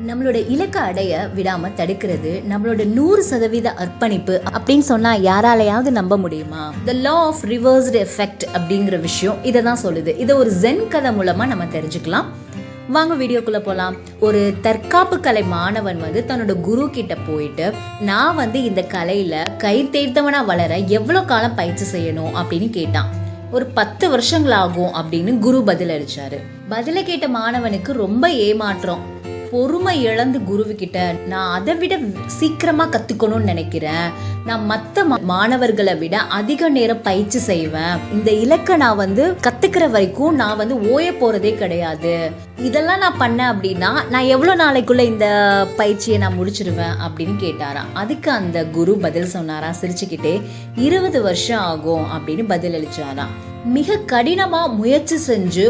நம்மளோட இலக்கை அடைய விடாம தடுக்கிறது நம்மளோட 100% அர்ப்பணிப்பு அப்படின்னு சொன்னா யாராலையாவது நம்ப முடியுமா? The law of reversed effect அப்படிங்கிற விஷயம் இதை தான் சொல்லுது. இதை ஒரு ஜென் கதை மூலமா நம்ம தெரிஞ்சுக்கலாம். வாங்க வீடியோக்குள்ள போலாம். ஒரு தற்காப்பு கலை மாணவன் தன்னோட குரு கிட்ட போயிட்டு, நான் இந்த கலையில கை தேர்ந்தவனா வளர எவ்வளவு காலம் பயிற்சி செய்யணும் அப்படின்னு கேட்டான். ஒரு 10 வருஷங்கள் ஆகும் அப்படின்னு குரு பதில் அளிச்சாரு. பதில கேட்ட மாணவனுக்கு ரொம்ப ஏமாற்றம். பொறுமை இழந்து குருவுக்கிட்ட, நான் அதை விட சீக்கிரமா கத்துக்கணும்னு நினைக்கிறேன், நான் மற்ற மாணவர்களை விட அதிக நேரம் பயிற்சி செய்வேன், இந்த இலக்கை நான் கத்துக்கிற வரைக்கும் நான் ஓய போறதே கிடையாது, இதெல்லாம் நான் பண்ணேன் அப்படின்னா நான் எவ்வளவு நாளைக்குள்ள இந்த பயிற்சியை நான் முடிச்சிருவேன் அப்படின்னு கேட்டாராம். அதுக்கு அந்த குரு பதில் சொன்னாரா சிரிச்சுக்கிட்டே, 20 வருஷம் ஆகும் அப்படின்னு பதில் அளிச்சாராம். மிக கடினமா முயற்சி செஞ்சு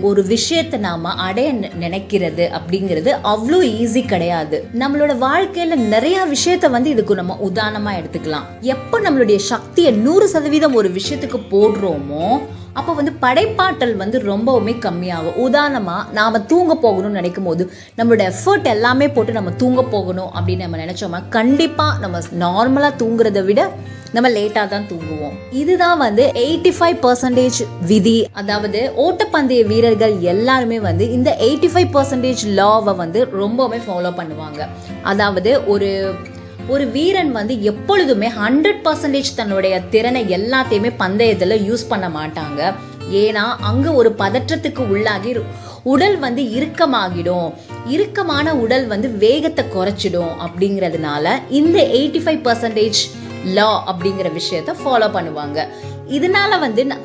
ஒரு விஷயத்தை நாம அடைய நினைக்கிறது அப்படிங்கிறது அவ்வளோ ஈஸி கிடையாது. நம்மளோட வாழ்க்கையில நிறைய விஷயத்த இதுக்கு நம்ம உதாரணமா எடுத்துக்கலாம். எப்ப நம்மளுடைய சக்தியை 100% ஒரு விஷயத்துக்கு போடுறோமோ அப்போ படைப்பாற்றல் ரொம்பவுமே கம்மியாகும். உதாரணமா நாம தூங்க போகணும்னு நினைக்கும் போது நம்மளோட எஃபர்ட் எல்லாமே போட்டு நம்ம தூங்க போகணும் அப்படின்னு நம்ம நினைச்சோமா, கண்டிப்பா நம்ம நார்மலா தூங்குறதை விட நம்ம லேட்டா தான் தூங்குவோம். இதுதான் 85% விதி. அதாவது ஓட்டப்பந்தய வீரர்கள் எல்லாருமே இந்த 85% லாவை ரொம்பவுமே ஃபாலோ பண்ணுவாங்க. அதாவது ஒரு வீரன் எப்பொழுதுமே 100% தன்னுடைய திறனை எல்லாத்தையுமே பந்தயத்துல யூஸ் பண்ண மாட்டாங்க. ஏன்னா அங்க ஒரு பதற்றத்துக்கு உள்ளாகி உடல் இறுக்கமாகிடும். இறுக்கமான உடல் வேகத்தை குறைச்சிடும். அப்படிங்கிறதுனால இந்த 85% லா அப்படிங்கிற விஷயத்த ஃபாலோ பண்ணுவாங்க. இதனால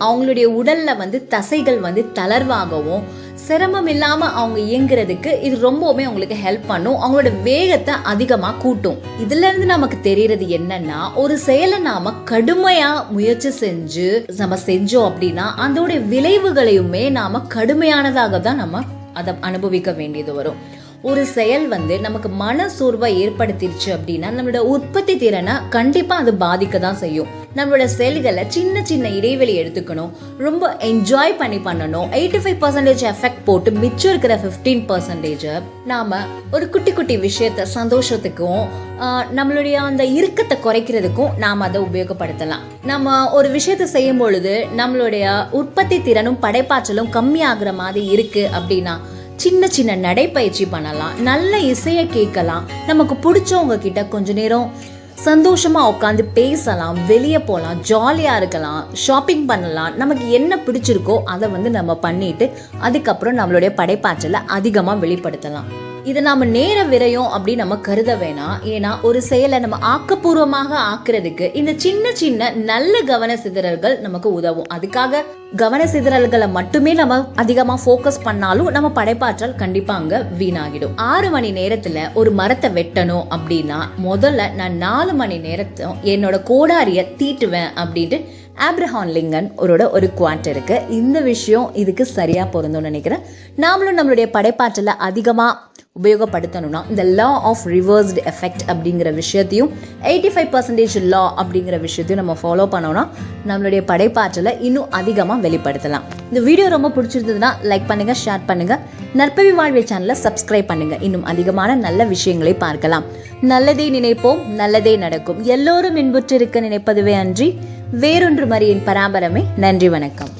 அவங்களுடைய உடல்ல தசைகள் தளர்வாகவும் சிரமம் இல்லாம அவங்க இயங்குறதுக்கு இது ரொம்பவுமே அவங்களுக்கு ஹெல்ப் பண்ணும். அவங்களோட வேகத்தை அதிகமா கூட்டும். இதுல இருந்து நமக்கு தெரியறது என்னன்னா, ஒரு செயலை நாம கடுமையா முயற்சி செஞ்சு நம்ம செஞ்சோம் அப்படின்னா அதோட விளைவுகளையுமே நாம கடுமையானதாக தான் நம்ம அதை அனுபவிக்க வேண்டியது வரும். ஒரு செயல் நமக்கு மன சோர்வை ஏற்படுத்திருச்சு அப்படின்னா நம்மளோட உற்பத்தி திறனை கண்டிப்பா அது பாதிக்க தான் செய்யும். நம்மளோட செயல்களை சின்ன சின்ன இடைவெளி எடுத்துக்கணும், ரொம்ப என்ஜாய் பண்ணணும். 85% எஃபெக்ட் போட்டு மிச்சம் இருக்கிற 15% நாம ஒரு குட்டி குட்டி விஷயத்த சந்தோஷத்துக்கும் நம்மளுடைய அந்த இறுக்கத்தை குறைக்கிறதுக்கும் நாம அதை உபயோகப்படுத்தலாம். நம்ம ஒரு விஷயத்த செய்யும் பொழுது நம்மளுடைய உற்பத்தி திறனும் படைப்பாற்றலும் கம்மியாகிற மாதிரி இருக்கு அப்படின்னா சின்ன சின்ன நடைப்பயிற்சி பண்ணலாம், நல்ல இசையை கேட்கலாம், நமக்கு பிடிச்சவங்க கிட்ட கொஞ்ச நேரம் சந்தோஷமா உட்காந்து பேசலாம், வெளியே போகலாம், ஜாலியா இருக்கலாம், ஷாப்பிங் பண்ணலாம். நமக்கு என்ன பிடிச்சிருக்கோ அதை நம்ம பண்ணிட்டு அதுக்கப்புறம் நம்மளுடைய படைப்பாற்றலை அதிகமா வெளிப்படுத்தலாம். இதை நாம நேர விரையும் அப்படின்னு நம்ம கருத வேணாம். ஏன்னா ஒரு செயலை நம்ம ஆக்கப்பூர்வமாக ஆக்குறதுக்கு இந்த சின்ன சின்ன நல்ல கவன சிதறல்கள் நமக்கு உதவும். அதுக்காக கவன சிதறல்களை மட்டுமே நம்ம அதிகமா போக்கஸ் பண்ணாலும் நம்ம படைப்பாற்றல் கண்டிப்பா அங்க வீணாகிடும். 6 மணி நேரத்துல ஒரு மரத்தை வெட்டணும் அப்படின்னா முதல்ல நான் 4 மணி நேரத்தை என்னோட கோடாரிய தீட்டுவேன் அப்படின்ட்டு ஆப்ரஹாம் லிங்கன் ஒரு குவாட் இருக்கு. இந்த விஷயம் இதுக்கு சரியா பொருந்தும்னு நினைக்கிறேன். நாமளும் நம்மளுடைய படைப்பாற்றலை அதிகமா உபயோகப்படுத்தணும்னா இந்த லா ஆஃப் ரிவர்ஸ்டு எஃபெக்ட் அப்படிங்கிற விஷயத்தையும் 85% லா அப்படிங்கிற விஷயத்தையும் நம்ம ஃபாலோ பண்ணோம்னா நம்மளுடைய படைப்பாற்றலை இன்னும் அதிகமாக வெளிப்படுத்தலாம். இந்த வீடியோ ரொம்ப பிடிச்சிருந்ததுன்னா லைக் பண்ணுங்க, ஷேர் பண்ணுங்க, நற்பவி வாழ்வியல் சேனலை சப்ஸ்கிரைப் பண்ணுங்க. இன்னும் அதிகமான நல்ல விஷயங்களை பார்க்கலாம். நல்லதே நினைப்போம், நல்லதே நடக்கும். எல்லோரும் இன்புற்றிருக்க நினைப்பதுவே அன்றி வேறொன்று மறியின் பராபரமே. நன்றி, வணக்கம்.